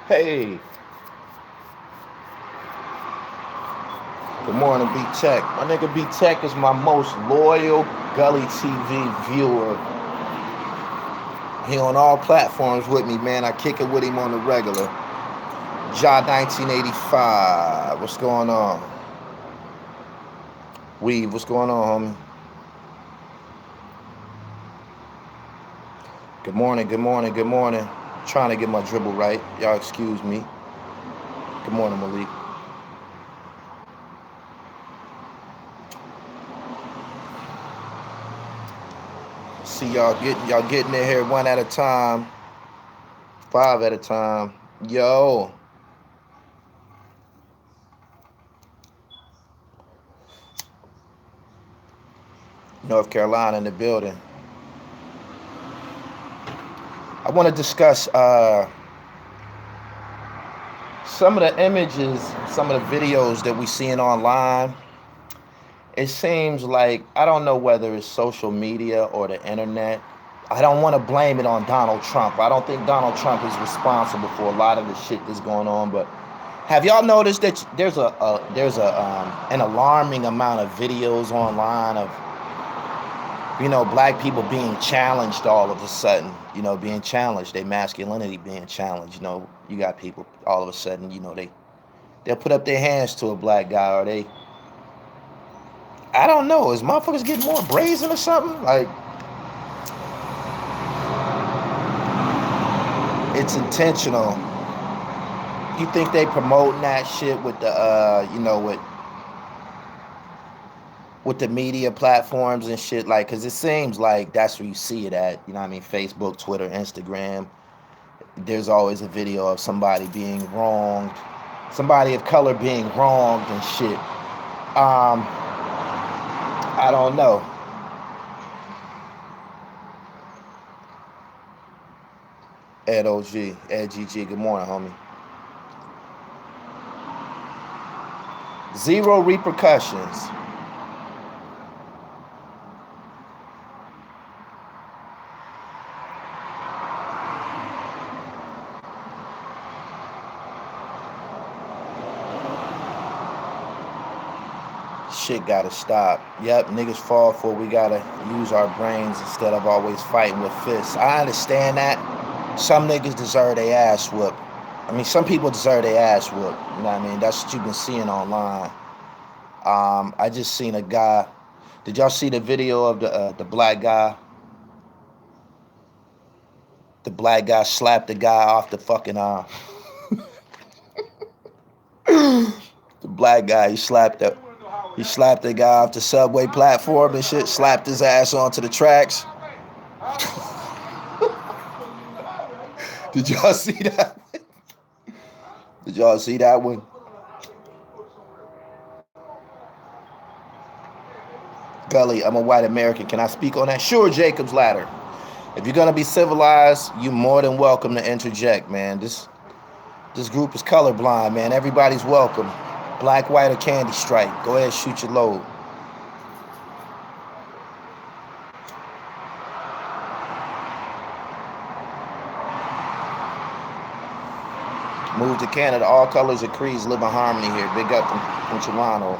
Hey, good morning, B Tech. My nigga B Tech is my most loyal Gully TV viewer. He on all platforms with me, man. I kick it with him on the regular. Ja 1985. What's going on? Weave, what's going on, homie? Good morning, good morning, good morning. Trying to get my dribble right. Y'all excuse me. Good morning, Malik. See y'all getting in here one at a time, five at a time. Yo, North Carolina in the building. I want to discuss some of the images, some of the videos that we seeing online. It seems like I don't know whether it's social media or the internet. I don't want to blame it on Donald Trump. I don't think Donald Trump is responsible for a lot of the shit that's going on. But have y'all noticed that there's an alarming amount of videos online of black people being challenged all of a sudden, being challenged, their masculinity being challenged. You got people all of a sudden, they'll put up their hands to a black guy, or I don't know, is motherfuckers getting more brazen or something? Like, it's intentional. You think they promoting that shit with the, with the media platforms and shit, like, because it seems like that's where you see it at, you know what I mean? Facebook, Twitter, Instagram. There's always a video of somebody being wronged, somebody of color being wronged and shit. I don't know. Ed OG, Ed GG, good morning, homie. Zero repercussions. Shit gotta stop. Yep, niggas fall for we gotta use our brains instead of always fighting with fists. I understand that. Some niggas deserve their ass whooped. I mean, some people deserve their ass whooped. You know what I mean? That's what you've been seeing online. I just seen a guy. Did y'all see the video of the black guy? The black guy slapped the guy off the fucking the black guy. He slapped the guy off the subway platform and shit. Slapped his ass onto the tracks. Did y'all see that? Did y'all see that one? Gully, I'm a white American. Can I speak on that? Sure, Jacob's Ladder. If you're gonna be civilized, you're more than welcome to interject, man. This group is colorblind, man. Everybody's welcome. Black, white, or candy stripe. Go ahead, shoot your load. Move to Canada. All colors and creeds live in harmony here. Big up from Toronto.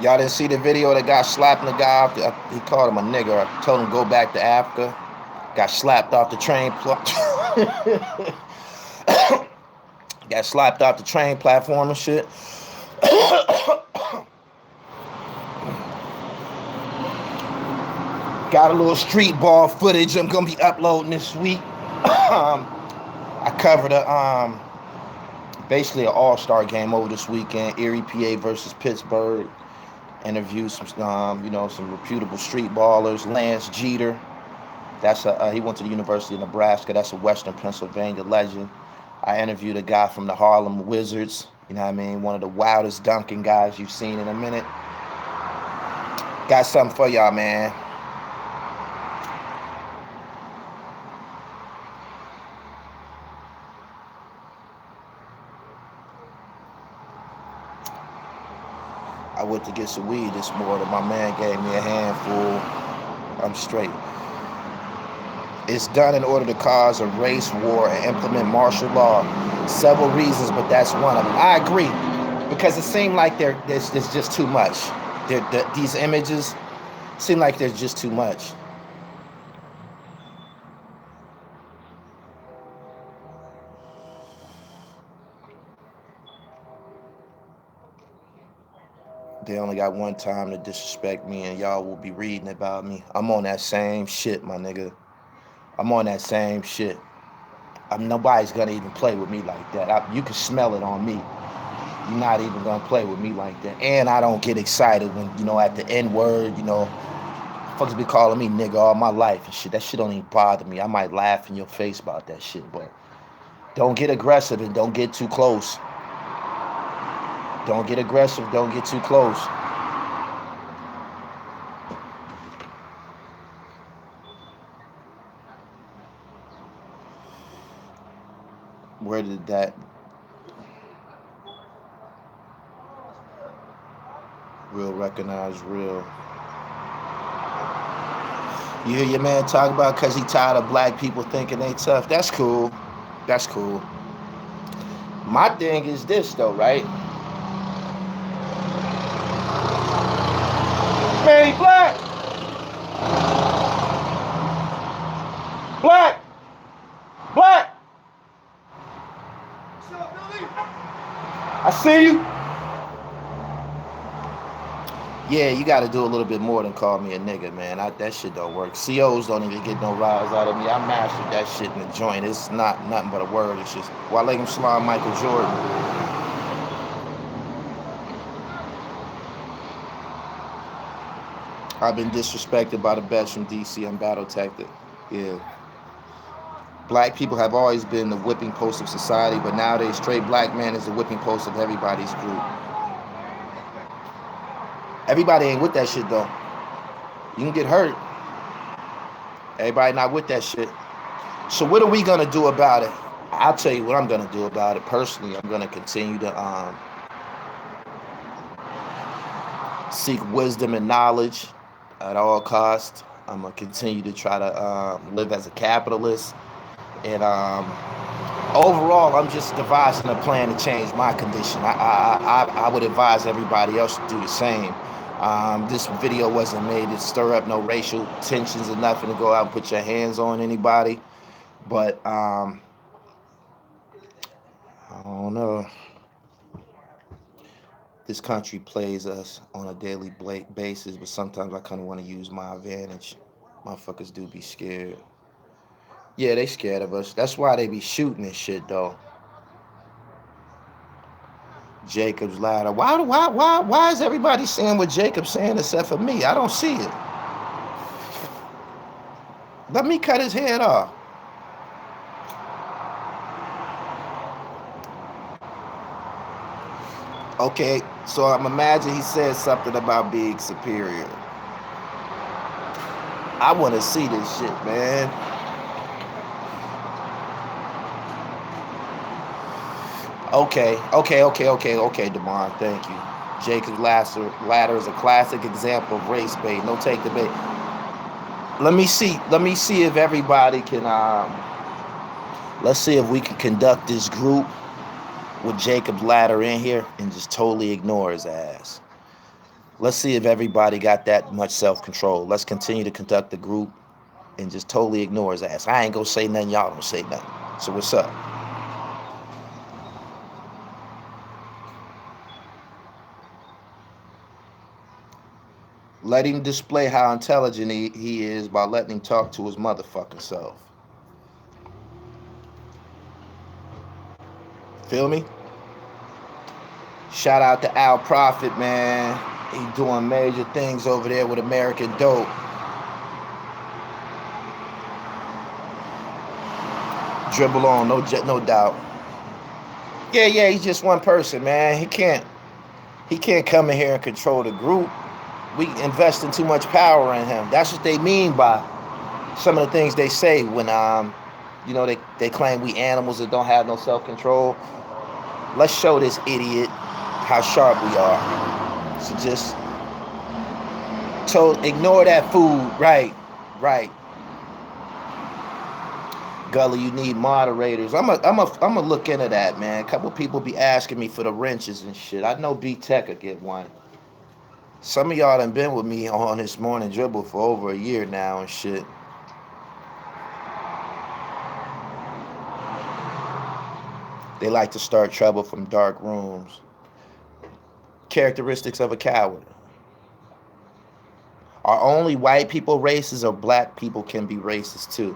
Y'all didn't see the video that got slapping the guy off he called him a nigger. I told him go back to Africa. Got slapped off the train. Got slapped off the train platform and shit. Got a little street ball footage I'm gonna be uploading this week. I covered basically an all-star game over this weekend. Erie, PA versus Pittsburgh. Interviewed some some reputable street ballers. Lance Jeter. He went to the University of Nebraska. That's a Western Pennsylvania legend. I interviewed a guy from the Harlem Wizards. You know what I mean? One of the wildest dunking guys you've seen in a minute. Got something for y'all, man. I went to get some weed this morning. My man gave me a handful. I'm straight. It's done in order to cause a race war and implement martial law. Several reasons, but that's one of them. I agree, because it seemed like there's just too much. These images seem like there's just too much. They only got one time to disrespect me, and y'all will be reading about me. I'm on that same shit, my nigga. I'm on that same shit. Nobody's gonna even play with me like that. You can smell it on me. You're not even gonna play with me like that. And I don't get excited when, at the N word, fuckers be calling me nigga all my life and shit. That shit don't even bother me. I might laugh in your face about that shit, but don't get aggressive and don't get too close. Don't get aggressive, don't get too close. Where did that real recognize real? You hear your man talk about because he tired of black people thinking they tough. That's cool. That's cool. My thing is this though, right? Man, he black. Black. Black. What's up, Billy? I see you. Yeah, you got to do a little bit more than call me a nigga, man. That shit don't work. COs don't even get no rise out of me. I mastered that shit in the joint. It's not nothing but a word. It's just Walaikum Salam, Michael Jordan. I've been disrespected by the best from DC. I'm battle tactic. Yeah. Black people have always been the whipping post of society, but nowadays straight black man is the whipping post of everybody's group. Everybody ain't with that shit though. You can get hurt. Everybody not with that shit. So what are we gonna do about it? I'll tell you what I'm gonna do about it. Personally, I'm gonna continue to seek wisdom and knowledge at all costs. I'm gonna continue to try to live as a capitalist, and overall, I'm just devising a plan to change my condition. I would advise everybody else to do the same. This video wasn't made to stir up no racial tensions or nothing, to go out and put your hands on anybody. But I don't know. This country plays us on a daily basis, but sometimes I kind of want to use my advantage. Motherfuckers do be scared. Yeah, they scared of us. That's why they be shooting and shit, though. Jacob's ladder. Why is everybody saying what Jacob's saying except for me? I don't see it. Let me cut his head off. Okay, so I'm imagine he said something about being superior. I want to see this shit, man. Okay, Demar, thank you. Jacob's ladder is a classic example of race bait. No take the bait. Let me see if everybody can. Let's see if we can conduct this group with Jacob's ladder in here and just totally ignore his ass. Let's see if everybody got that much self-control. Let's continue to conduct the group and just totally ignore his ass. I ain't gonna say nothing. Y'all don't say nothing. So what's up? Let him display how intelligent he is by letting him talk to his motherfucking self. Feel me? Shout out to Al Prophet, man. He doing major things over there with American Dope. Dribble on, no doubt. Yeah, he's just one person, man. He can't come in here and control the group. We investing too much power in him. That's what they mean by some of the things they say when they claim we animals that don't have no self-control. Let's show this idiot how sharp we are. So just ignore that food. Right. Gully, you need moderators. I'm a look into that, man. A couple people be asking me for the wrenches and shit. I know B Tech could get one. Some of y'all done been with me on this morning dribble for over a year now and shit. They like to start trouble from dark rooms. Characteristics of a coward. Are only white people racist, or black people can be racist too?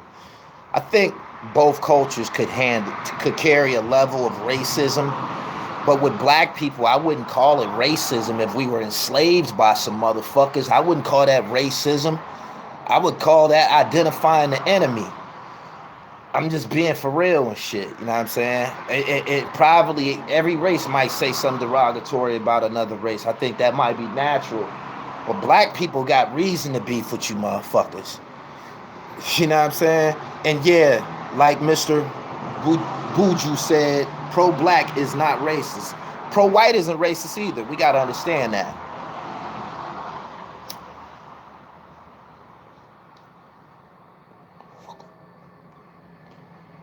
I think both cultures could carry a level of racism, but with black people, I wouldn't call it racism if we were enslaved by some motherfuckers. I wouldn't call that racism. I would call that identifying the enemy. I'm just being for real and shit. You know what I'm saying? It probably, every race might say something derogatory about another race. I think that might be natural. But black people got reason to beef with you motherfuckers. You know what I'm saying? And yeah, like Mr. Buju said, pro-black is not racist. Pro-white isn't racist either. We got to understand that.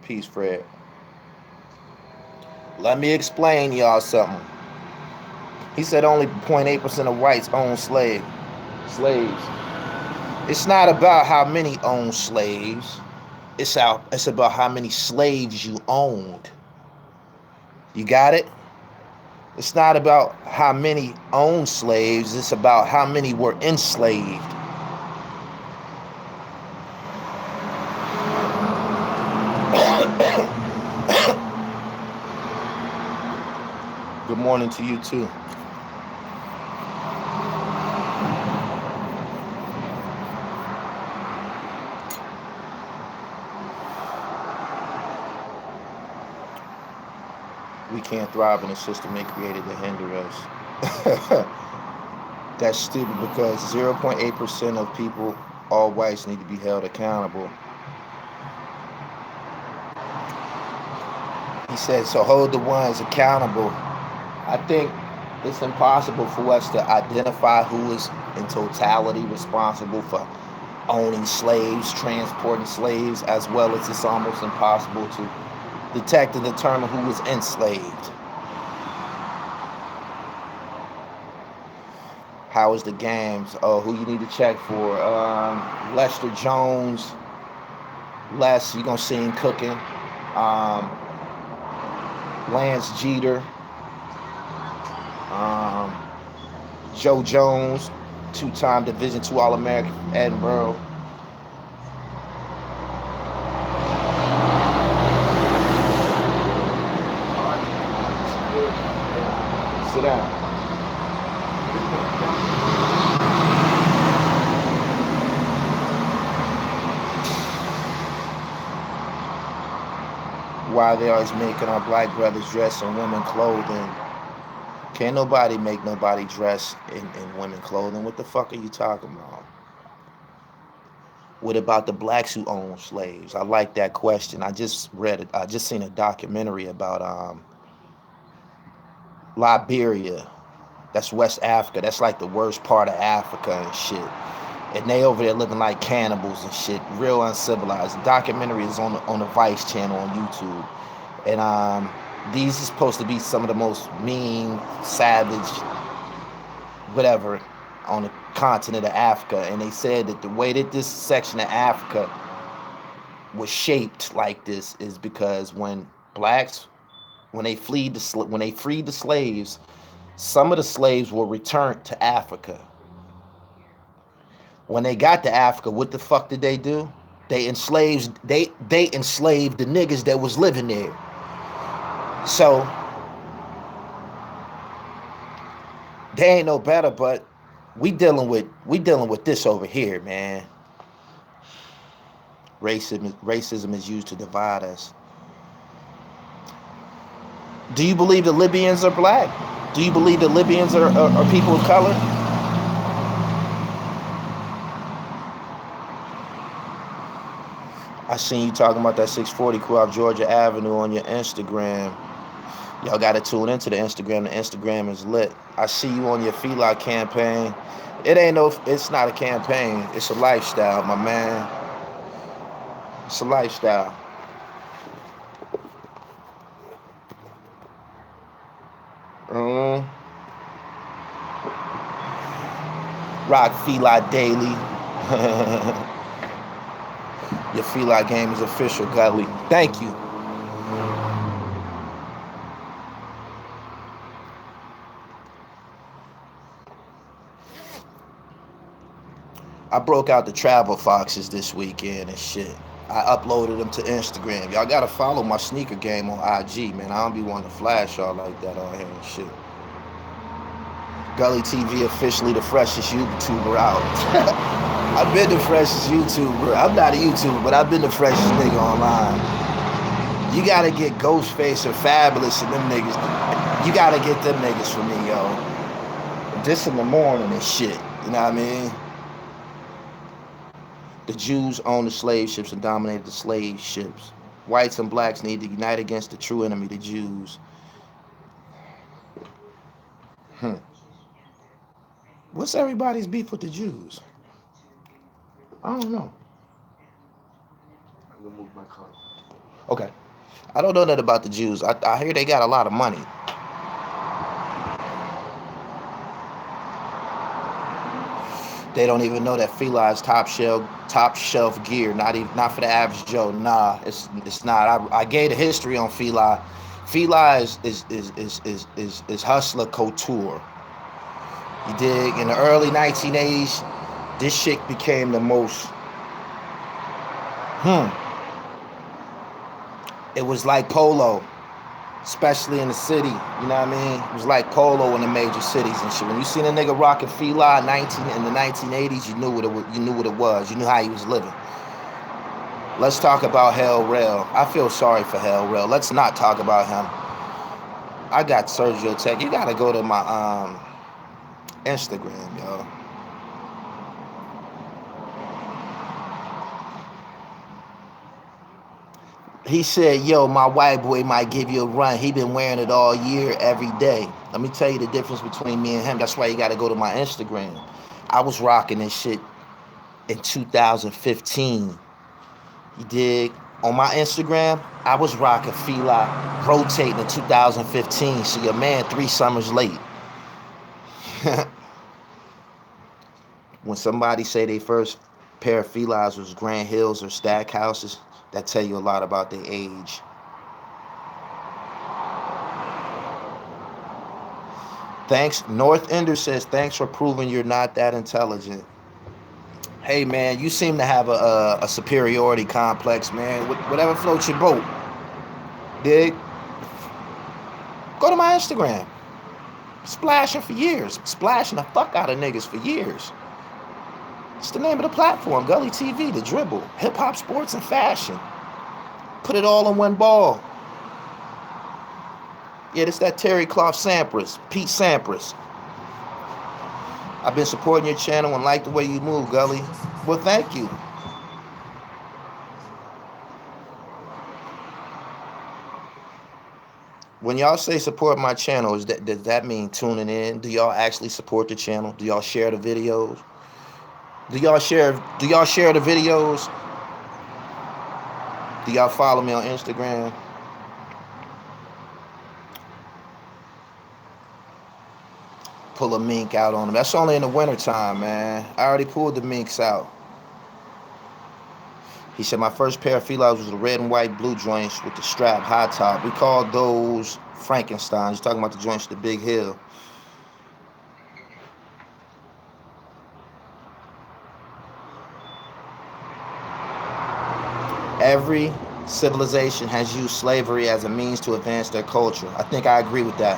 Peace, Fred. Let me explain y'all something. He said only 0.8% of whites own slaves. It's not about how many own slaves. It's about how many slaves you owned. You got it? It's not about how many own slaves. It's about how many were enslaved. Good morning to you too. We can't thrive in a system they created to hinder us. That's stupid because 0.8% of people, all whites, need to be held accountable. He said, so hold the ones accountable. I think it's impossible for us to identify who is in totality responsible for owning slaves, transporting slaves, as well as it's almost impossible to detect and determine who was enslaved. How is the games? Oh, who you need to check for? Lester Jones. Les, you're going to see him cooking. Lance Jeter. Joe Jones, two-time Division II All-American from Edinburgh. Sit down. Why they always making our black brothers dress in women clothing? Can't nobody make nobody dress in women clothing. What the fuck are you talking about? What about the blacks who own slaves? I like that question. I just seen a documentary about Liberia. That's West Africa. That's like the worst part of Africa and shit. And they over there living like cannibals and shit, real uncivilized. The documentary is on the Vice channel on YouTube. And these are supposed to be some of the most mean, savage, whatever, on the continent of Africa. And they said that the way that this section of Africa was shaped like this is because when blacks, when they freed the slaves, some of the slaves were returned to Africa. When they got to Africa, what the fuck did they do? They enslaved the niggas that was living there. So they ain't no better, but we dealing with this over here, man. Racism is used to divide us. Do you believe the Libyans are black? Do you believe the Libyans are people of color? I seen you talking about that 640 crew off Georgia Avenue on your Instagram. Y'all got to tune into the Instagram. The Instagram is lit. I see you on your feedlot campaign. It's not a campaign. It's a lifestyle, my man. It's a lifestyle. Um, Rock Feli Daily. Your Feli game is official, Gully. Thank you. I broke out the travel foxes this weekend and shit. I uploaded them to Instagram. Y'all gotta follow my sneaker game on IG, man. I don't be wanting to flash y'all like that on here and shit. Gully TV officially the freshest YouTuber out. I've been the freshest YouTuber. I'm not a YouTuber, but I've been the freshest nigga online. You gotta get Ghostface or Fabulous and them niggas. You gotta get them niggas for me, yo. This in the morning and shit. You know what I mean? The Jews owned the slave ships and dominated the slave ships. Whites and blacks need to unite against the true enemy, the Jews. What's everybody's beef with the Jews? I don't know. I'm gonna move my car. Okay. I don't know nothing about the Jews. I hear they got a lot of money. They don't even know that Feli's top shelf gear. Not for the average Joe. Nah, it's not. I gave the history on Feli. Feli is hustler couture. You dig? In the early 1980s, this shit became the most. It was like polo, especially in the city. You know what I mean? It was like polo in the major cities and shit. When you seen a nigga rocking Feli in the 1980s, you knew what it was. You knew what it was. You knew how he was living. Let's talk about Hell Rail. I feel sorry for Hell Rail. Let's not talk about him. I got Sergio Tech. You gotta go to my Instagram, yo. He said, yo, my white boy might give you a run. He been wearing it all year, every day. Let me tell you the difference between me and him. That's why you got to go to my Instagram. I was rocking this shit in 2015. You dig? On my Instagram, I was rocking Feli rotating in 2015. So your man 3 summers late. When somebody say they first pair of Felis was Grand Hills or Stackhouses, that tell you a lot about their age. Thanks. North Ender says, thanks for proving you're not that intelligent. Hey, man, you seem to have a superiority complex, man. Whatever floats your boat. Dig? Go to my Instagram. Splashing for years. Splashing the fuck out of niggas for years. It's the name of the platform, Gully TV, the dribble. Hip-hop, sports, and fashion. Put it all in one ball. Yeah, it's that Terry Cloth Sampras, Pete Sampras. I've been supporting your channel and like the way you move, Gully. Well, thank you. When y'all say support my channel, does that mean tuning in? Do y'all actually support the channel? Do y'all share the videos? Do y'all share the videos? Do y'all follow me on Instagram? Pull a mink out on them. That's only in the wintertime, man. I already pulled the minks out. He said, my first pair of Felis was the red and white blue joints with the strap high top. We called those Frankensteins. He's talking about the joints with the big heel. Every civilization has used slavery as a means to advance their culture. I think I agree with that.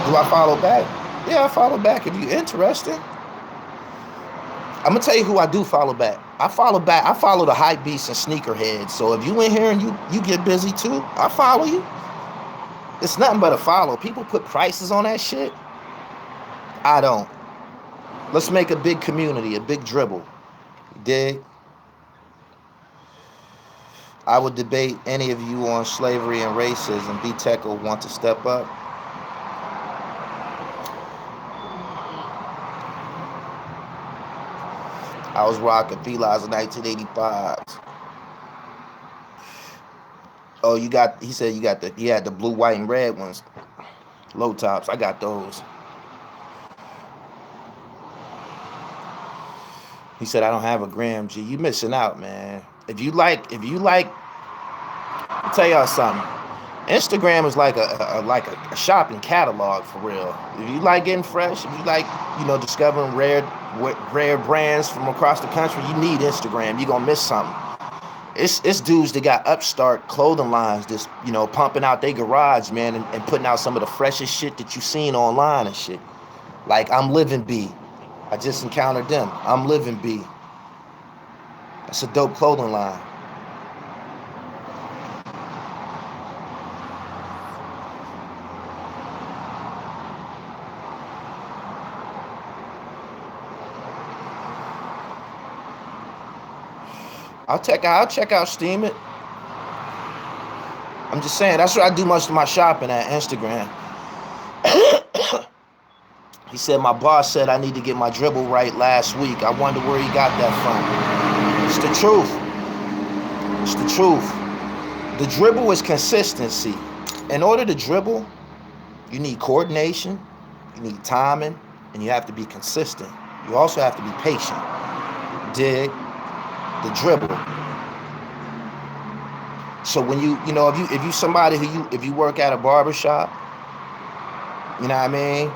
Do I follow back? Yeah, I follow back if you're interested. I'm gonna tell you who I do follow back. I follow the hype beasts and sneakerheads. So if you in here and you get busy too, I follow you. It's nothing but a follow. People put prices on that shit. I don't. Let's make a big community, a big dribble. Dig? I would debate any of you on slavery and racism. B-Tech will want to step up. I was rocking Felis in 1985. Oh, you got. He said you got the. He had the blue, white, and red ones, low tops. I got those. He said I don't have a gram. G, you missing out, man. If you like, I'll tell y'all something. Instagram is like a shopping catalog for real. If you like getting fresh, if you like discovering rare brands from across the country, you need Instagram. You're gonna miss something. It's dudes that got upstart clothing lines just pumping out their garage, man, and putting out some of the freshest shit that you seen online and shit. Like I'm Living B. I just encountered them. I'm Living B. That's a dope clothing line. I'll check out Steam it. I'm just saying that's where I do most of my shopping at Instagram. He said my boss said I need to get my dribble right last week. I wonder where he got that from. It's the truth. It's the truth. The dribble is consistency. In order to dribble, you need coordination, you need timing, and you have to be consistent. You also have to be patient. Dig the dribble. So when if you somebody if you work at a barbershop, you know what I mean,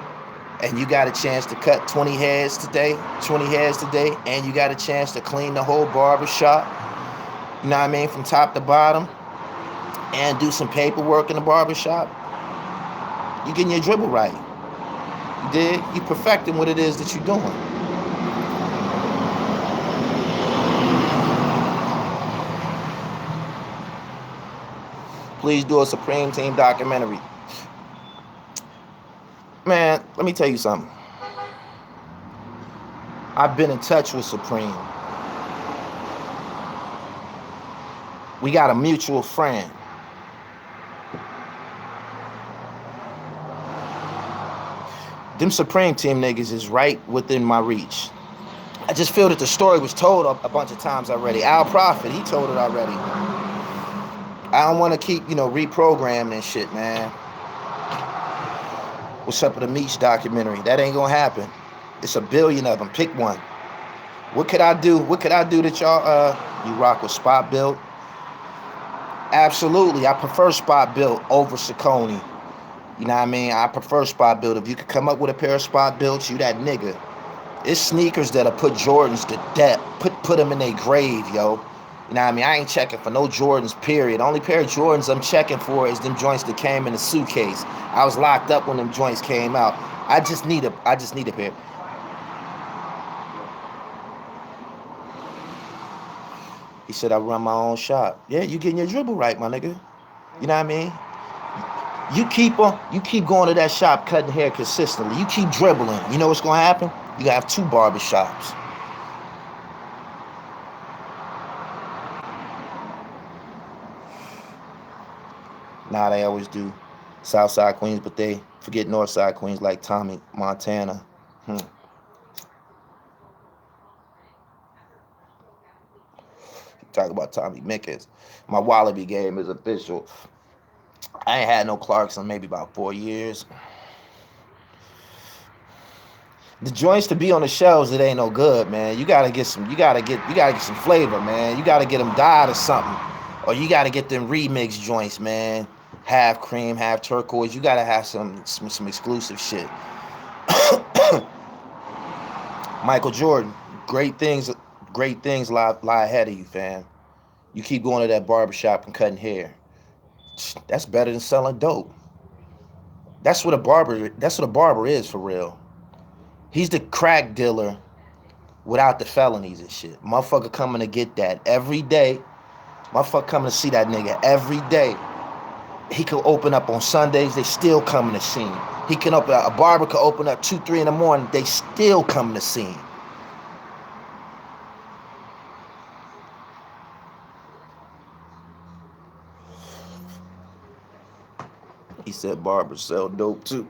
and you got a chance to cut 20 heads today, and you got a chance to clean the whole barbershop, you know what I mean, from top to bottom, and do some paperwork in the barbershop, you getting your dribble right. You dig? You perfecting what it is that you're doing. Please do a Supreme Team documentary. Man, let me tell you something. I've been in touch with Supreme. We got a mutual friend. Them Supreme Team niggas is right within my reach. I just feel that the story was told a bunch of times already. Al Prophet, he told it already. I don't want to keep, reprogramming and shit, man. What's up with the Meech documentary? That ain't gonna happen. It's a billion of them. Pick one. What could I do? What could I do that y'all, you rock with Spot Built? Absolutely. I prefer Spot Built over Saucony. You know what I mean? I prefer Spot Built. If you could come up with a pair of Spot Builts, you that nigga. It's sneakers that'll put Jordans to death. Put them in their grave, yo. You know what I mean? I ain't checking for no Jordans, period. The only pair of Jordans I'm checking for is them joints that came in a suitcase. I was locked up when them joints came out. I just need a pair. He said I run my own shop. Yeah, you getting your dribble right, my nigga. You know what I mean? You keep going to that shop cutting hair consistently. You keep dribbling. You know what's gonna happen? You gonna have 2 barber shops. Nah, they always do Southside Queens, but they forget Northside Queens like Tommy, Montana. Talk about Tommy Mickens. My Wallaby game is official. I ain't had no Clarks in maybe about 4 years. The joints to be on the shelves, it ain't no good, man. You gotta get some flavor, man. You gotta get them dyed or something. Or you gotta get them remix joints, man. Half cream, half turquoise. You gotta have some exclusive shit. Michael Jordan, great things lie ahead of you, fam. You keep going to that barbershop and cutting hair. That's better than selling dope. That's what a barber is for real. He's the crack dealer without the felonies and shit. Motherfucker coming to get that every day. Motherfucker coming to see that nigga every day. He could open up on Sundays, they still coming to see him. A barber could open up 2, 3 in the morning, they still coming to see him. He said barbers sell dope too.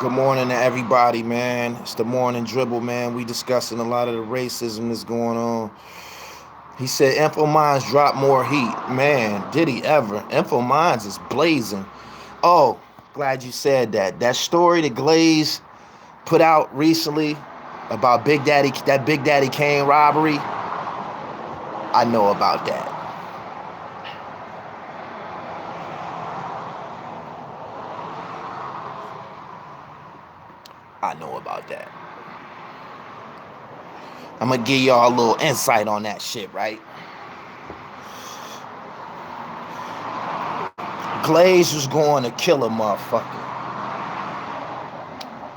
Good morning to everybody, man. It's the morning dribble, man. We discussing a lot of the racism that's going on. He said Info Minds drop more heat. Man, did he ever? Info Minds is blazing. Oh, glad you said that. That story that Glaze put out recently about that Big Daddy Kane robbery, I know about that. I know about that. I'm gonna give y'all a little insight on that shit, right? Glaze was going to kill a motherfucker.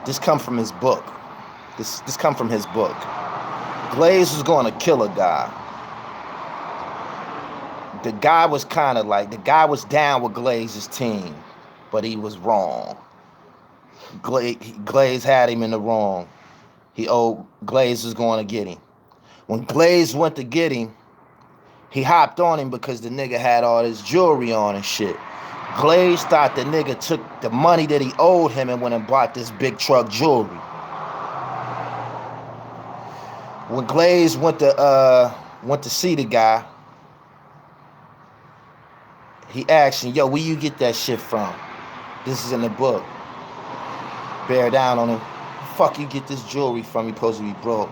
This come from his book. This come from his book. Glaze was going to kill a guy. The guy was down with Glaze's team, but he was wrong. Glaze had him in the wrong. Glaze was going to get him. When Glaze went to get him, he hopped on him because the nigga had all his jewelry on and shit. Glaze thought the nigga took the money that he owed him and went and bought this big truck jewelry. When Glaze went to see the guy, he asked him, "Yo, where you get that shit from?" This is in the book. Bear down on him. Fuck you get this jewelry from? You supposed to be broke.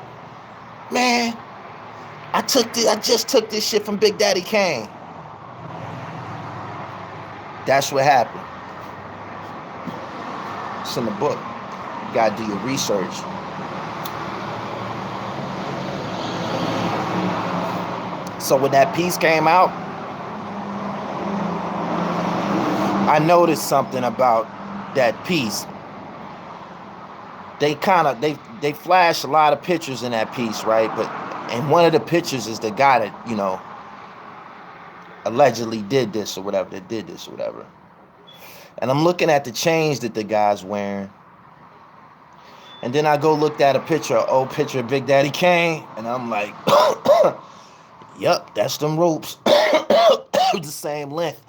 Man, I just took this shit from Big Daddy Kane. That's what happened. It's in the book. You gotta do your research. So when that piece came out, I noticed something about that piece. They flash a lot of pictures in that piece, right? And one of the pictures is the guy that, allegedly did this or whatever, And I'm looking at the chains that the guy's wearing. And then I go looked at an old picture of Big Daddy Kane, and I'm like, yup, that's them ropes. The same length.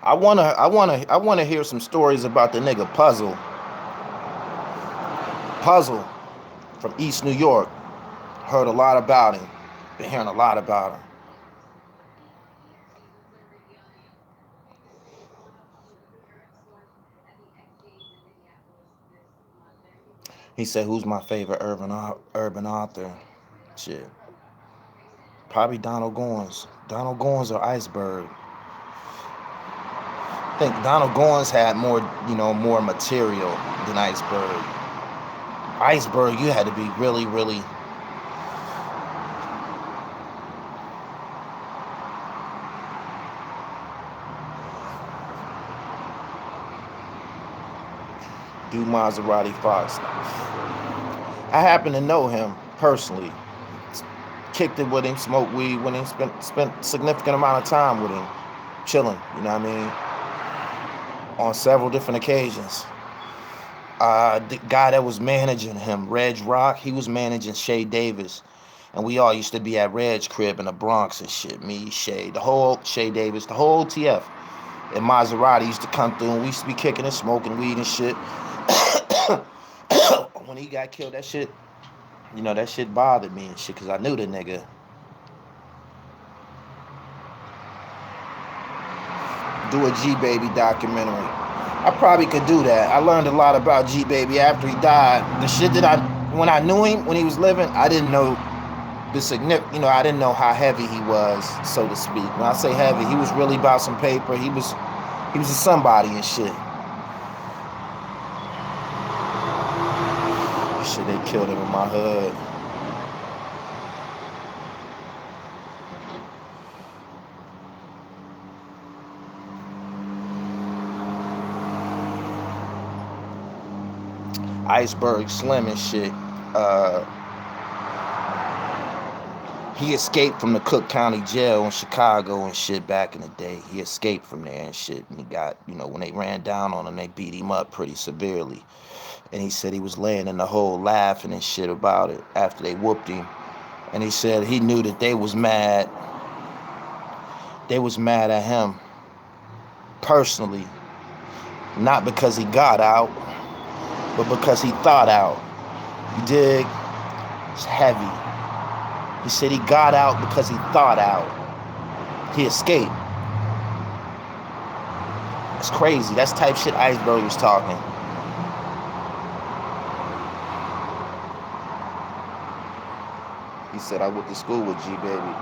I wanna hear some stories about the nigga Puzzle. Puzzle from East New York. Heard a lot about him. Been hearing a lot about him. He said, "Who's my favorite urban author?" Shit, probably Donald Goines. Donald Goines or Iceberg. I think Donald Goines had more material than Iceberg. Iceberg, you had to be really, really do Maserati Fox. I happen to know him personally. Kicked it with him, smoked weed with him, spent significant amount of time with him, chilling, you know what I mean? On several different occasions. The guy that was managing him, Reg Rock, he was managing Shay Davis. And we all used to be at Reg's crib in the Bronx and shit. Me, Shay, the whole Shay Davis, the whole TF. And Maserati used to come through and we used to be kicking and smoking weed and shit. When he got killed, that shit bothered me and shit, because I knew the nigga. Do a G-Baby documentary. I probably could do that. I learned a lot about G-Baby after he died. The shit that when I knew him, when he was living, I didn't know the significant, I didn't know how heavy he was, so to speak. When I say heavy, he was really about some paper. He was a somebody and shit. Shit, they killed him in my hood. Iceberg Slim and shit. He escaped from the Cook County Jail in Chicago and shit back in the day. He escaped from there and shit. And he got, when they ran down on him, they beat him up pretty severely. And he said he was laying in the hole laughing and shit about it after they whooped him. And he said he knew that they was mad. They was mad at him personally, not because he got out, but because he thought out. You dig? It's heavy. He said he got out because he thought out. He escaped. It's crazy. That's type shit Iceberg was talking. He said I went to school with G Baby.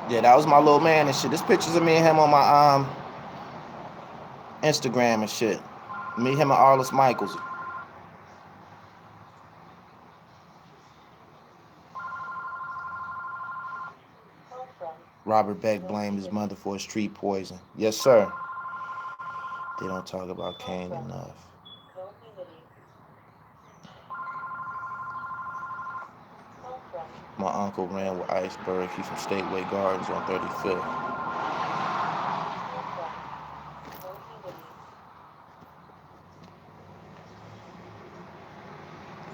Yeah, that was my little man and shit. This pictures of me and him on my Instagram and shit. Me, him, and Arliss Michaels. Robert Beck blamed his mother for his street poison. Yes, sir. They don't talk about Kane enough. My uncle ran with Iceberg. He's from Stateway Gardens on 35th.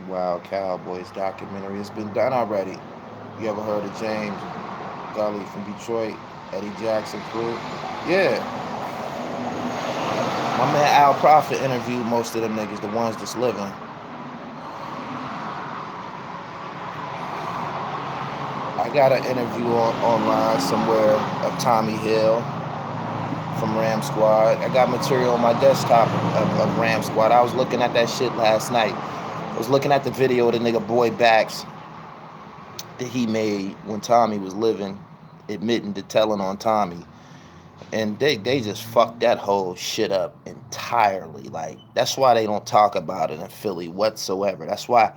Wild Cowboys documentary. It's been done already. You ever heard of James Gully from Detroit? Eddie Jackson crew? Yeah. My man Al Prophet interviewed most of them niggas, the ones that's living. I got an interview online somewhere of Tommy Hill from Ram Squad. I got material on my desktop of Ram Squad. I was looking at that shit last night. I was looking at the video of the nigga Boy Backs that he made when Tommy was living, admitting to telling on Tommy. And they just fucked that whole shit up entirely. Like, that's why they don't talk about it in Philly whatsoever. That's why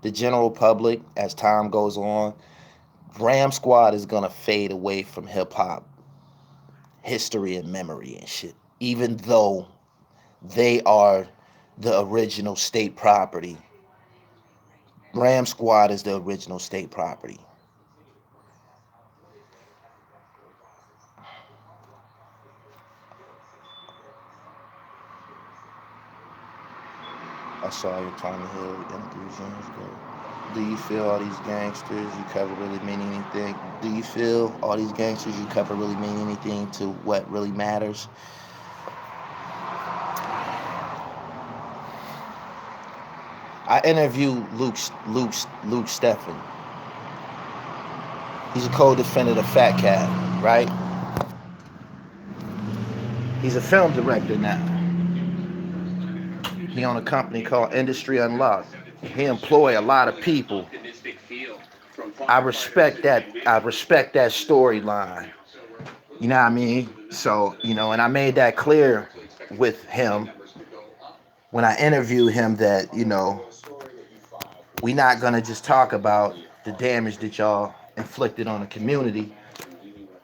the general public, as time goes on, Ram Squad is gonna fade away from hip hop history and memory and shit. Even though they are the original state property. Ram Squad is the original state property. I saw your Tommy Hill interviews years ago. Do you feel all these gangsters you cover really mean anything? Do you feel all these gangsters you cover really mean anything to what really matters? I interviewed Luke Steffen. He's a co-defendant of Fat Cat, right? He's a film director now. He owned a company called Industry Unlocked. He employ a lot of people. I respect that. I respect that storyline. You know what I mean? So, and I made that clear with him when I interviewed him that, we're not gonna just talk about the damage that y'all inflicted on the community.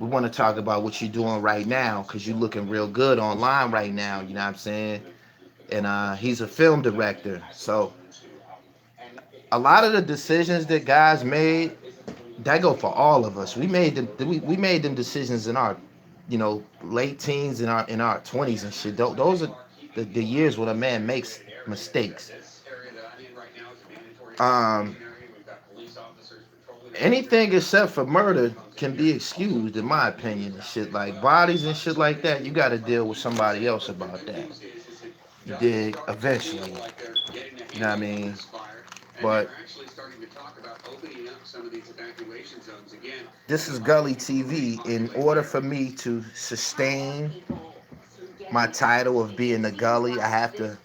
We want to talk about what you're doing right now, because you're looking real good online right now. You know what I'm saying? And he's a film director, so a lot of the decisions that guys made, that go for all of us. We made them decisions in our, late teens, in our 20s and shit. Those are the years when a man makes mistakes. Um, Anything except for murder can be excused, in my opinion, and shit like bodies and shit like that. You got to deal with somebody else about that. You dig? Eventually, you know what I mean? But this is Gully TV. In order for me to sustain my title of being the Gully, I have to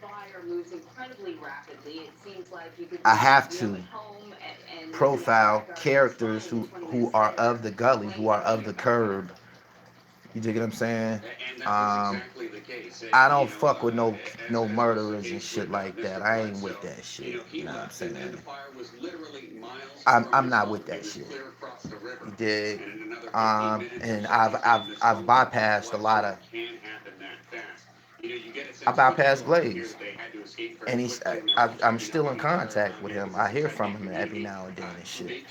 profile characters who are of the Gully, who are of the curb. You dig what I'm saying? I don't fuck with no murderers and shit like that. I ain't with that shit. You know what I'm saying? I'm not with that shit. You dig? And I've bypassed a lot of. I bypassed Glaze. and I'm still in contact with him. I hear from him every now and then and shit.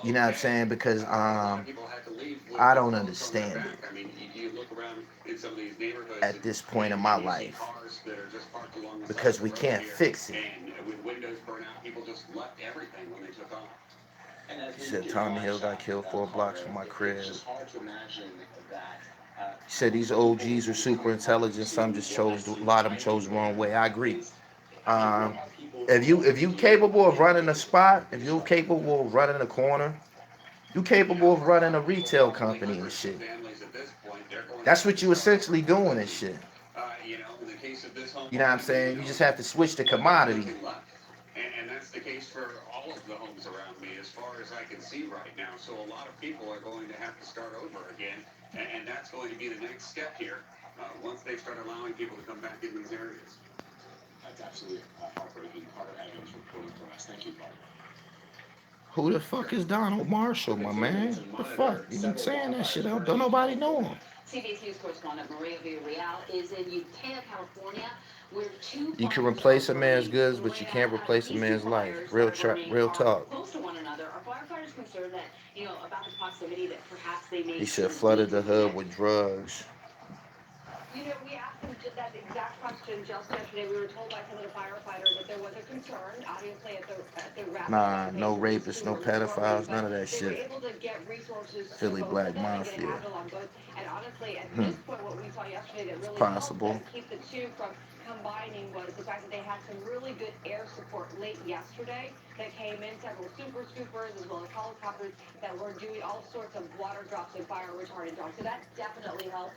You know what I'm saying? Because I don't understand it at this point in my life because we can't fix it. He said Tommy Hill got killed 4 blocks from my crib. He said these OGs are super intelligent. Some just chose, a lot of them chose the wrong way. I agree. Um, if you capable of running a spot, if you're capable of running a corner, you capable of running a retail company and shit. That's what you essentially doing and shit. You know what I'm saying? You just have to switch the commodity. Who the fuck is Donald Marshall, my man? The fuck? You been saying that shit out? Don't nobody know him. CBS News correspondent Maria Villarreal is in Ukiah, California, where you can replace a man's goods, but you can't replace a man's life. Real talk. Close to one another. Are firefighters concerned that, about the proximity that perhaps they may? He said flooded the hood with drugs. We asked him that exact question just yesterday. We were told by some of the firefighters that there was a concern, obviously, at the rapid. Nah, no rapists, no pedophiles, none of that shit. They were able to get resources. Philly Black Mafia. And honestly, at this point, what we saw yesterday that really helped them keep the two from combining was the fact that they had some really good air support late yesterday that came in, several super scoopers as well as helicopters that were doing all sorts of water drops and fire retardant drops. So that definitely helped.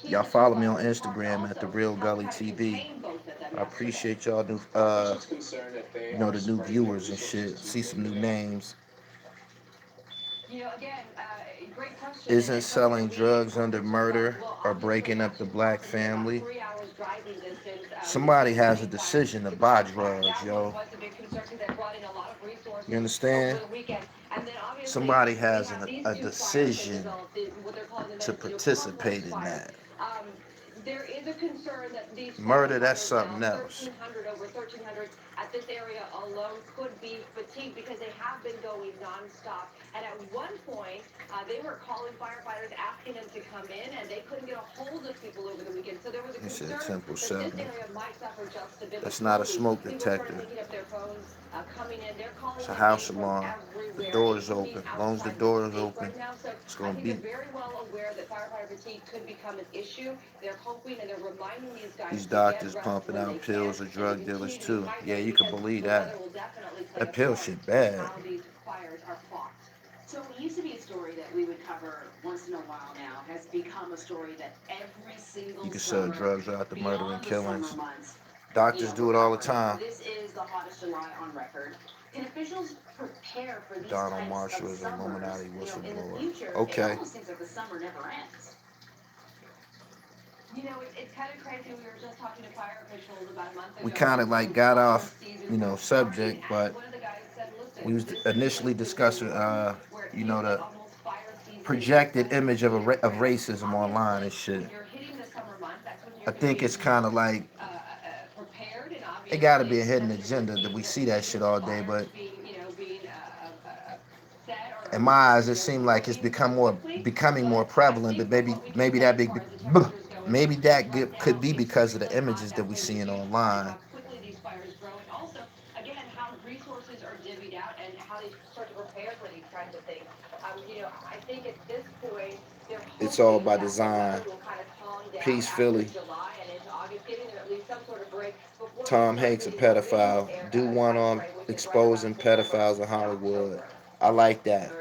Y'all follow me on Instagram at The Real Gully TV. I appreciate y'all new, the new viewers and shit. See some new names. Isn't selling drugs under murder or breaking up the black family? Somebody has a decision to buy drugs, yo. You understand? Somebody has a decision to participate in that. There is a concern that these murder, that's something else. 1,300, over 1,300 at this area alone could be fatigued because they have been going nonstop. And at one point, they were calling firefighters, asking them to come in, and they couldn't get a hold of people over the weekend. So there was a concern that this area might suffer just a bit. That's not a smoke detector. It's a house alarm. The door is open. As long as the door is open, it's going to be. They're very well aware that firefighter fatigue could become an issue. They're hoping and they're reminding these guys. These doctors pumping out pills are drug dealers too. Yeah, you can believe that. That pill shit bad. So it used to be a story that we would cover once in a while now has become a story that every single you can sell drugs out the murder and killings. Doctors do it all the time. This is the hottest July on record. Can officials prepare for these Donald Marshall is an Illuminati whistleblower. In the future, okay. It almost seems like the summer never ends. It's kind of crazy. We were just talking to fire officials about a month ago. We kind of like got off, subject, but we was initially discussing, the projected image of racism online and shit. I think it's kind of like it got to be a hidden agenda that we see that shit all day, but in my eyes, it seemed like it's becoming more prevalent. But maybe that could be because of the images that we seeing online. Resources are divvied out and how they start to prepare for these kinds of things. I think at this point, it's all by design. Peace, Philly. Tom Hanks, a pedophile. Do one on exposing pedophiles in Hollywood. I like that.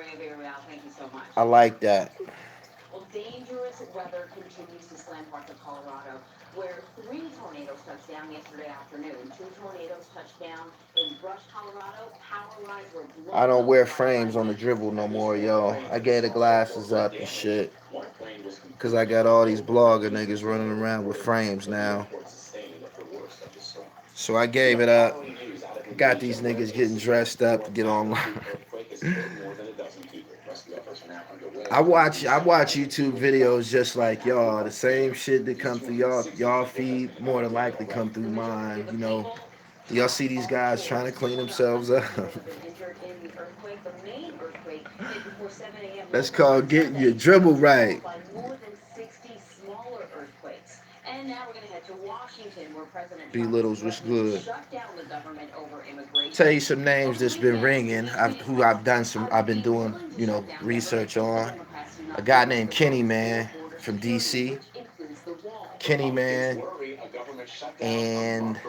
I like that. Well, dangerous weather continues to slam parts of Colorado, where 3 tornadoes touched down yesterday afternoon. 2 tornadoes touched down in Brush, Colorado. Power lines were blown. I don't wear frames on the dribble no more, yo. I gave the glasses up and shit. Because I got all these blogger niggas running around with frames now. So I gave it up. Got these niggas getting dressed up to get online. I watch YouTube videos just like y'all. The same shit that come through y'all feed more than likely come through mine. Y'all see these guys trying to clean themselves up. Injured in the earthquake. The main earthquake hit before 7 a.m. That's local called on getting your Sunday, dribble followed right. by more than 60 smaller earthquakes. And now we're going to head to Washington, where President B Trump is Littles, what's threatening to good? shut down the government over Tell immigration. you some names Over the that's been weekend, ringing. leading Who I've done some. I've would been be doing willing to shut down government research if the on. Democrats do A not guy give up named the Kenny votes Man for border from security, DC. which includes the wall. Kenny Man and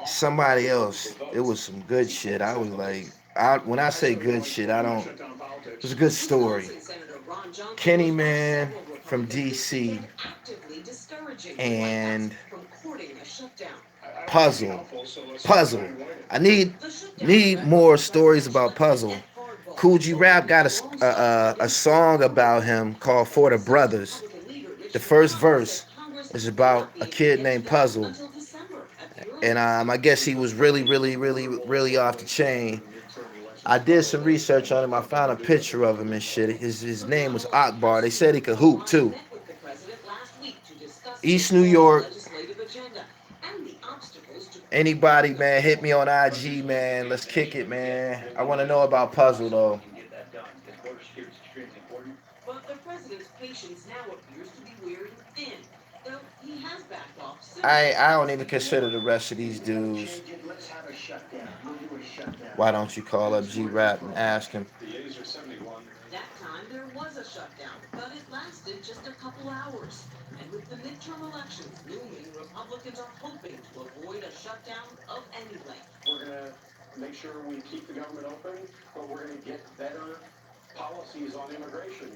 somebody else. It was some good shit. I was like, when I say good shit, I don't. It was a good story. Wisconsin Senator Ron Johnson Kenny has asked Man several from Republicans to DC begin actively discouraging the White House and from courting a shutdown. Puzzle. Puzzle. I need The shutdown need threat more over stories President about Clinton Puzzle. and hardball Cool G over Rap got his lawsuit a against song former about President him Donald called Trump. For the Senate Brothers. Republican leader The Mitch first McConnell says verse Congress is may about not be a able to kid get it named done Puzzle. until December at the And earliest. I guess he was really, really, really, really off the chain. I did some research on him. I found a picture of him and shit. His name was McConnell's Akbar. They House said he Speaker could Paul hoop Ryan too. met with the president last week to discuss his East New fall York. legislative agenda and the obstacles to Anybody, completing the man, hit bill. me on IG, man. Let's kick it, man. I want to know about Puzzle though. But the president's patience now appears to be wearing thin, though he has backed off I several I don't times even consider before. the rest of these dudes. Why don't you call up G Rap and ask him? That time there was a shutdown, but it lasted just a couple hours. And with the midterm elections looming, Republicans are hoping to avoid a shutdown of any length. We're going to make sure we keep the government open, but we're going to get better policies on immigration.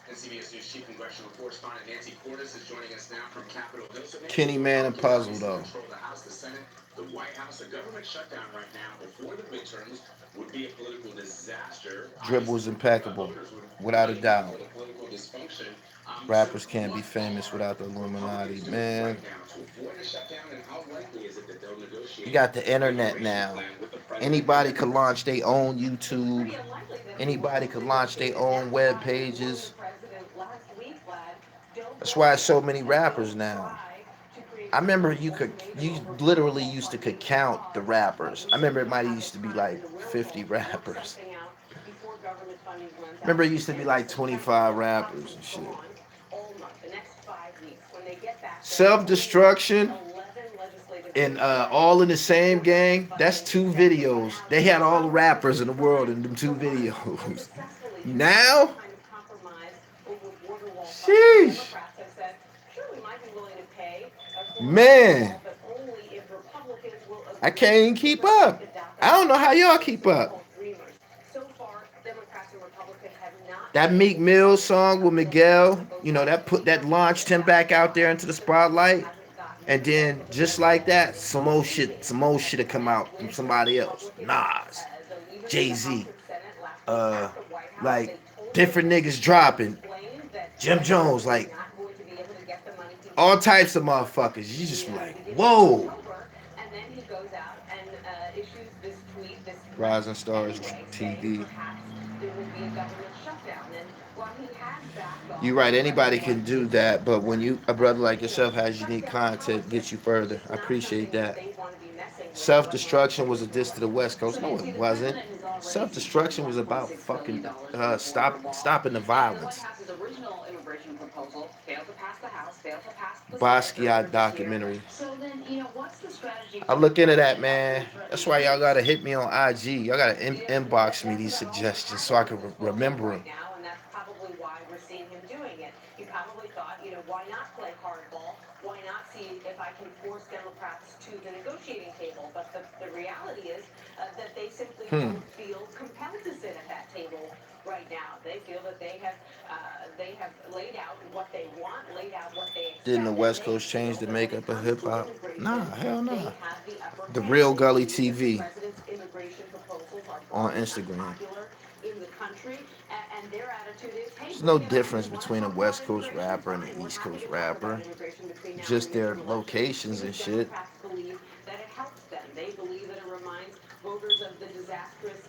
And CBS News Chief Congressional Correspondent Nancy Cordes is joining us now from Capitol Hill. So Nancy, Kenny Man and Republicans Puzzle obviously though. control the House, the Senate, the White House. A government shutdown right now before the midterms would be a political disaster. Dribble Obviously, was impeccable, voters would without a blame him doubt. for the political dysfunction. So Rappers can't be what famous are without the Illuminati, Republicans doing man. right now to avoid a shutdown, and how likely is it that they'll You negotiate got the an internet immigration now. plan with the president and Anybody could Democrats? launch their own It's YouTube. pretty unlikely that they will Anybody could launch negotiate their it. own That's web why they warned the pages. president last week, Vlad, don't That's go why it's there so many and rappers don't now. try to create I remember political you ultimatums over literally federal used to could funding count the because rappers. we I remember it simply might have the used to be time like and the 50 wherewithal to work rappers. something out before government funding runs out. Remember it used to be And this like is expected 25 that the House rappers is and shit. gone all month, the next 5 weeks. When they get back, they'll only have Self-destruction 11 legislative and days left all in the to same force gang. That's funding two executive videos. orders. They had all the Congress has rappers in been the world trying in them two for months, videos. unsuccessfully, to reach some Now, kind of compromise over border wall funding. sheesh, Democrats have said, sure, we might be willing to pay for a border man, wall, but only if Republicans will I can't agree even to keep protect up. the DACA I don't know how process y'all for keep up. so-called dreamers. So far, Democrats and Republicans have not That been Meek able to Mill find song with a middle ground. Miguel, Both that sides put that trust the launched him DACA back out there process, into the but the deal spotlight. hasn't gotten And the bulk then of the just votes. like that, It's some more shit, leaving some more a shit to come Senate out from win for somebody else. Republicans. Nas, The leaders of Jay the House Z, and Senate last week uh, at the White House, like they told different Democrats niggas and dropping. explained that Jim Jones, Democrats were like not going to be able to get the money he all needed to types of support motherfuckers. You just the be like, beginning of whoa. October. And then he goes out and issues this tweet, this threat Rising Stars anyway, saying TV. perhaps there will be a government shutdown. And while he has backed off, You're right. the Anybody president can do is saying that, but when a brother like you know, yourself has unique shutdown content, gets politics you is further. just I not appreciate something that that. they want to be messing with, let alone Self-destruction was a pushing diss to the forward. West Coast. So No, Nancy, it the wasn't. president has already secured Self-destruction was about $1.6 billion fucking dollars for the border wall. stopping the And the White violence. House's original immigration proposal failed to pass the House, failed to pass the Senate earlier Basquiat this year. documentary. So then, what's the strategy I for the look into that, president after man. the That's threatening why y'all gotta tweets? hit me on IG. Y'all gotta inbox me That's these about all that's suggestions so I happening can with this whole thing remember right them. now, and that's probably why we're seeing him doing it. He probably thought, why not play hardball? Why not see if I can force Democrats to the negotiating table? But the reality is that they simply Hmm. don't feel compelled to sit at that table right now. They feel that they have laid out what they want, laid out what they Didn't the expect, and West they Coast change feel the that when makeup it of comes hip to hop? Nah, immigration, hell they nah. have the upper The hand. Real They Gully believe that the TV president's immigration proposals are on broad enough, Instagram. popular in the country, and their attitude is, hey, There's no bring it on. You difference want to between a talk about West Coast immigration? rapper and Fine. an We're East happy Coast to talk about rapper. immigration between now and the Just their midterm elections. locations and These shit. Democrats believe that it helps them. They believe that it reminds voters of the disastrous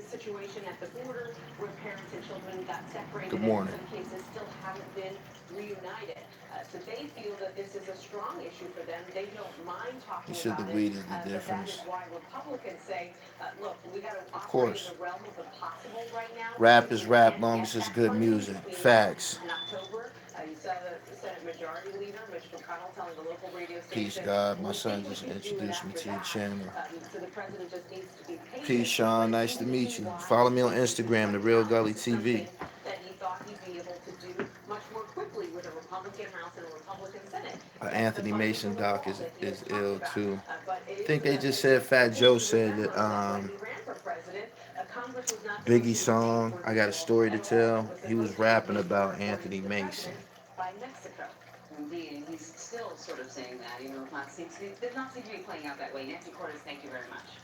situation at the border where parents and children got Good separated and in morning. some cases still haven't been reunited. So they feel that this is a strong issue for them. They don't mind You talking said the about it, weed is the but that is difference. why Republicans say, look, we got to Of operate in course. the realm of the possible right now. Rap We is can rap, get long as it's that good funding music. between now Facts. and October. You saw the Senate Majority Leader, Mitch McConnell, telling the local radio Peace, station, God. well, My we think son we just can do it introduced me after to your that. channel. So the president just needs to be Peace, patient. Sean. But Nice to even meet you. Follow me on DUI Instagram, The right Real now, Gully this is TV. something that he thought he'd be able to do much more quickly with a Republican House and a Republican Senate if the Anthony funding Mason will doc evolve that he has is talked ill about. too. But it I is think they just said it's Fat Joe important to said remember that that when he ran for president, Congress was not Biggie supposed to pay song, for I the got a bill story to at all. It tell. was He was supposed to be rapping paid for, about according Anthony to the Mason. president, by Mexico. Indeed, and he's still sort of saying that, even though it did not seem to be playing out that way. Nancy Cordes, thank you very much.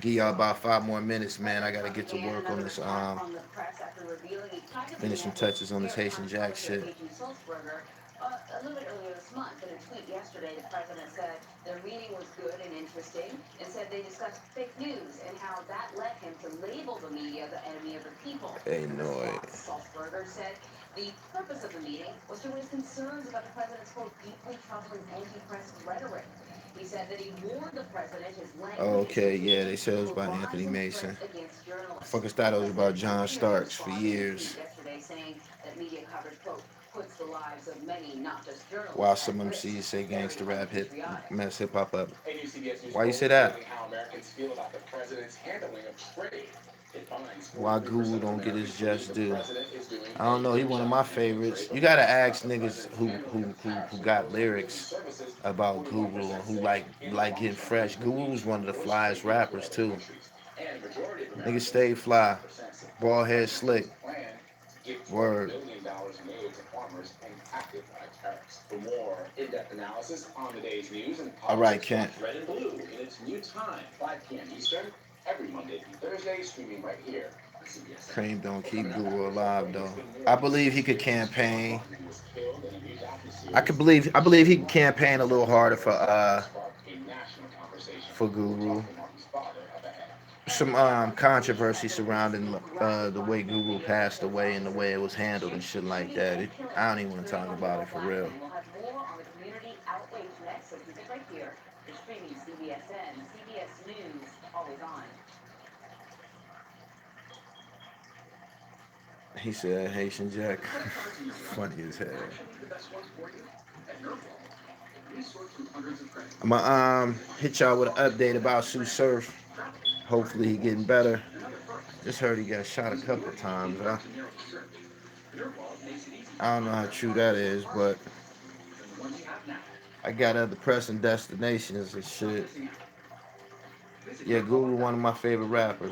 Give y'all about 5 more minutes, man. I President gotta Trump get to began work on another this. attack on the press after revealing he privately Finish some met with touches on this Harris Haitian House Jack Intelligence shit. agent Sulzberger a little bit earlier this month. In a tweet yesterday, the president said their meeting was good and interesting and said they discussed fake news and how that led him to label the media the enemy of the people. Hey, In no. response, Sulzberger said the purpose of the meeting was to raise concerns about the president's, quote, deeply troubling anti-press rhetoric. He said that he warned the president his language is Okay, yeah, they contributing said it was to a about rise Anthony in Mason. threats against journalists. Fuckers The thought it was about president John continued to Starks for respond in a tweet years. yesterday saying that media coverage, quote, puts the lives of many, not just While journalists, some at risk. MCs say Very gangster rap hit unpatriotic. mess hip hop up. A new CBS News Why you poll say that? revealing how Americans feel about the president's handling of trade. It finds Why 43% Google of don't get Americans his believe just the due? president is doing I a don't know. He good one of job my handling favorites. trade, You but gotta critics ask about the niggas president's who handling who of who tariffs who on got global goods and lyrics services. about Google and 41% who say any like getting long-term fresh. trade Google relief was one of the worse trade flyest deals with rappers other too. countries. And a majority of Niggas Americans, stay fly. 57%, support the Bald head president's slick. plan to give $12 Word. billion in aid to farmers impacted by tariffs. For more in-depth analysis on the day's news and All right, politics, Kent. watch Red and Blue in its new time, 5 p.m. Eastern, every Monday through Thursday, streaming right here on CBS. Cream don't Well, keep coming up Google after this alive break, it's though. been more I than believe he 6 could years since Trayvon campaign. Martin was killed in a new I docuseries. could believe I believe he could campaign a little harder Sparked a national conversation. for We'll Google. talk to Martin's father up ahead. Some controversy surrounding the way Google passed away and the way it was handled and shit like that. I don't even want to talk about it for real. We'll have more on the community outrage next, so keep it right here. You're streaming CBSN, CBS News, always on. He said Haitian Jack. Funny as hell. I'm gonna hit y'all with an update about Sue Surf. Hopefully he getting better. Just heard he got shot a couple times. I don't know how true that is, but I got other pressing destinations and shit. Yeah, Google one of my favorite rappers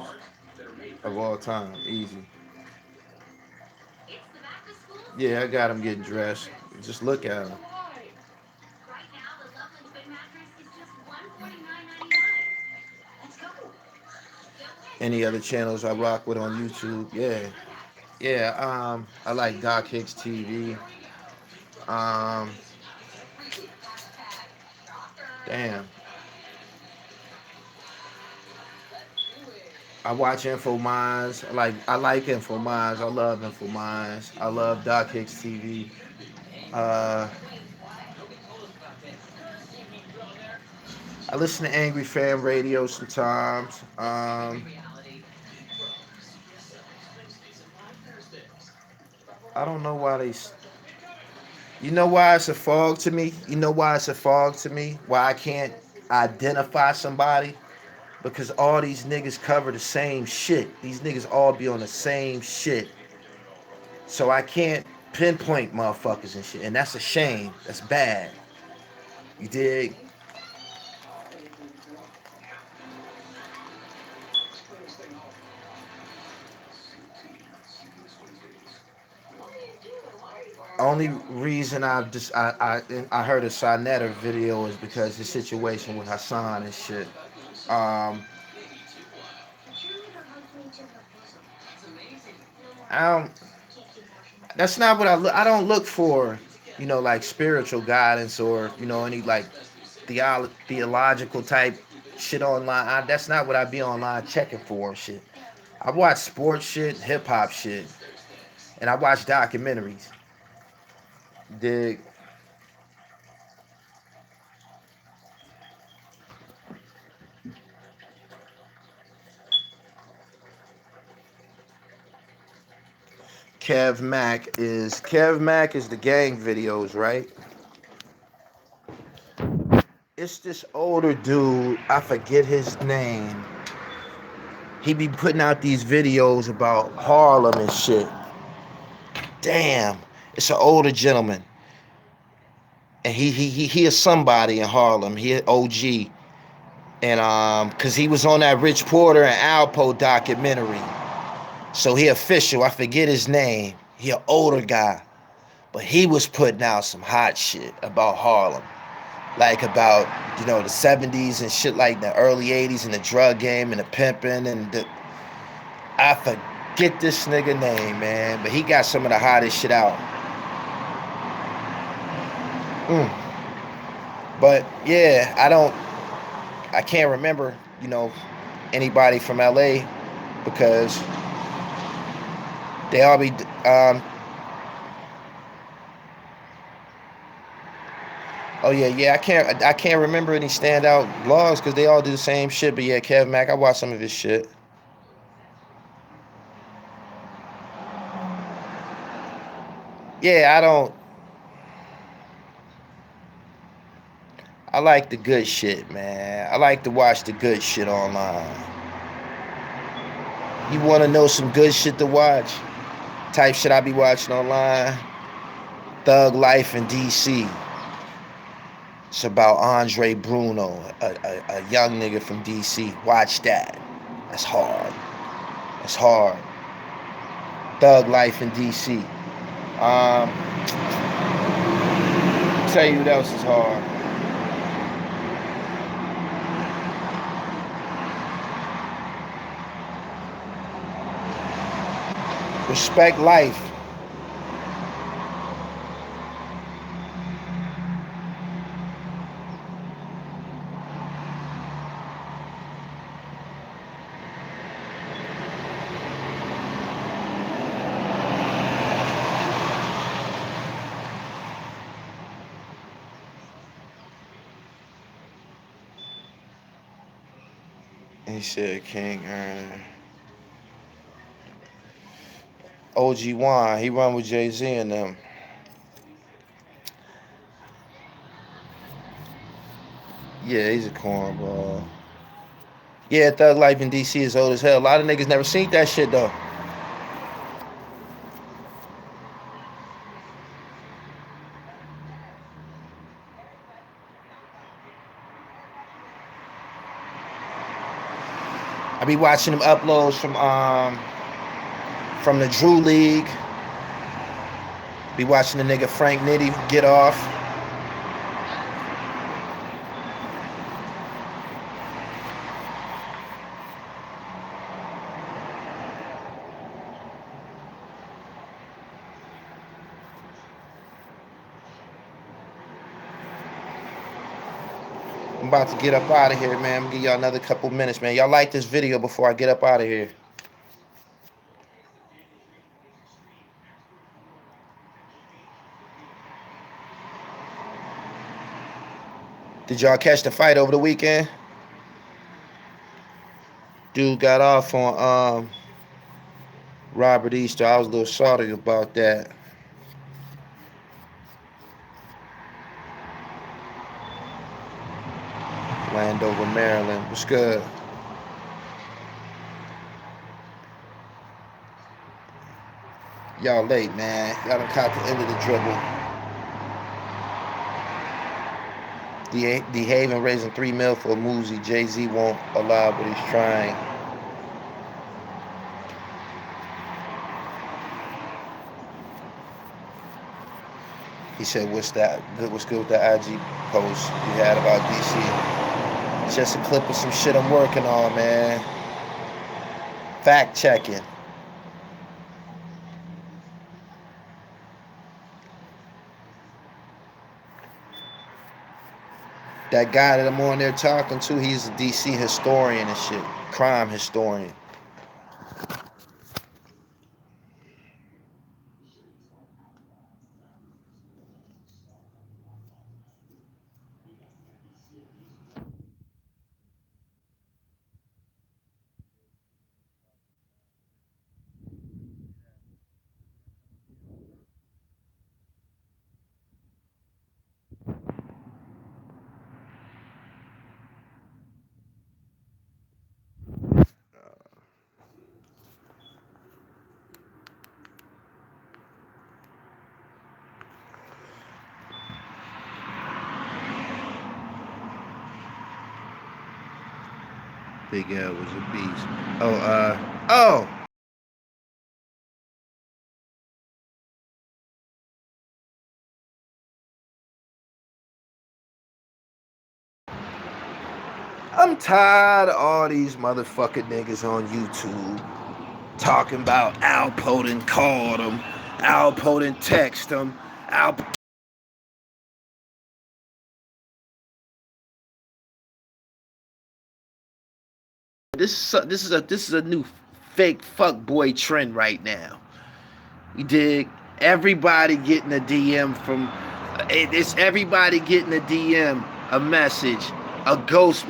of all time. Easy. Yeah, I got him getting dressed. Just look at him. Any other channels I rock with on YouTube? Yeah. Yeah, I like Doc Hicks TV. Um, damn. I watch Info Minds. I like Info Minds. I love Info Minds. I love Doc Hicks TV. Uh, I listen to Angry Fan Radio sometimes. I don't know why they. You know why it's a fog to me? You know why it's a fog to me? Why I can't identify somebody? Because all these niggas cover the same shit. These niggas all be on the same shit. So I can't pinpoint motherfuckers and shit. And that's a shame. That's bad. You dig? Only reason I heard a Sonetta video is because his situation with Hassan and shit. Um, I don't. That's not what I look. I don't look for, like spiritual guidance or any like theological type shit online. That's not what I be online checking for and shit. I watch sports shit, hip hop shit, and I watch documentaries. Dig. Kev Mack is the gang videos, right? It's this older dude. I forget his name. He be putting out these videos about Harlem and shit. Damn, it's an older gentleman, and he is somebody in Harlem. He an OG, and cause he was on that Rich Porter and Alpo documentary. So he official. I forget his name. He an older guy, but he was putting out some hot shit about Harlem, like about the '70s and shit, like the early '80s and the drug game and the pimping and the. I forget this nigga name, man, but he got some of the hottest shit out. Mm. But yeah, I can't remember, anybody from LA because they all be. Oh yeah. I can't remember any standout blogs because they all do the same shit. But yeah, Kev Mack, I watch some of his shit. Yeah, I don't. I like the good shit, man. I like to watch the good shit online. You want to know some good shit to watch? Type shit I be watching online. Thug Life in DC. It's about Andre Bruno, a young nigga from DC. Watch that. That's hard. That's hard. Thug Life in DC. Tell you what else is hard. Respect Life. He said King OG Juan. He run with Jay-Z and them. Yeah, he's a cornball. Yeah, Thug Life in DC is old as hell. A lot of niggas never seen that shit though. I be watching them uploads from the Drew League. Be watching the nigga Frank Nitty get off. I'm about to get up out of here, man. I'm gonna give y'all another couple minutes, man. Y'all like this video before I get up out of here. Did y'all catch the fight over the weekend? Dude got off on Robert Easter. I was a little salty about that. Landover, Maryland. What's good? Y'all late, man. Y'all done caught the end of the dribble. D Haven raising $3 million for a Muzi. Jay-Z won't allow, but he's trying. He said, "What's that? What's good with the IG post you had about DC? It's just a clip of some shit I'm working on, man. Fact checking. That guy that I'm on there talking to, he's a DC historian and shit. Crime historian. Big L was a beast. Oh. I'm tired of all these motherfucking niggas on YouTube talking about Al Poden called him, Al Poden text him, Al. This is a new fake fuck boy trend right now. You dig? Everybody getting a DM from. It's everybody getting a DM, a message, a ghost.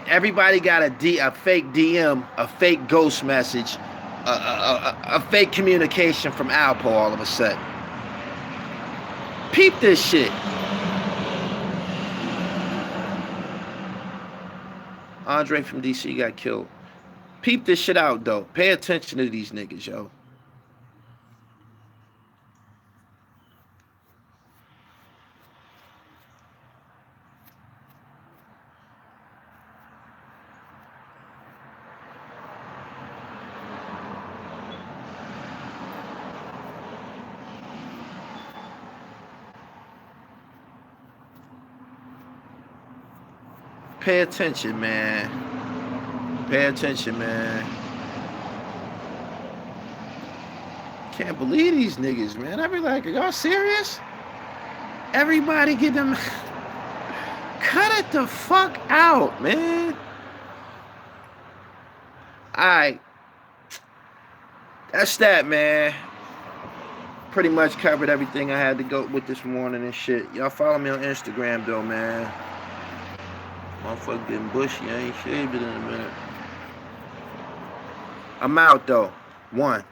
Everybody got a fake DM, a fake ghost message, a fake communication from Alpo all of a sudden. Peep this shit. Andre from DC got killed. Peep this shit out, though. Pay attention to these niggas, yo. Pay attention, man. Pay attention, man. Can't believe these niggas, man. I be like, are y'all serious? Everybody get them. Cut it the fuck out, man. Alright. That's that, man. Pretty much covered everything I had to go with this morning and shit. Y'all follow me on Instagram, though, man. Motherfucker getting bushy. I ain't shaved it in a minute. I'm out, though. 1.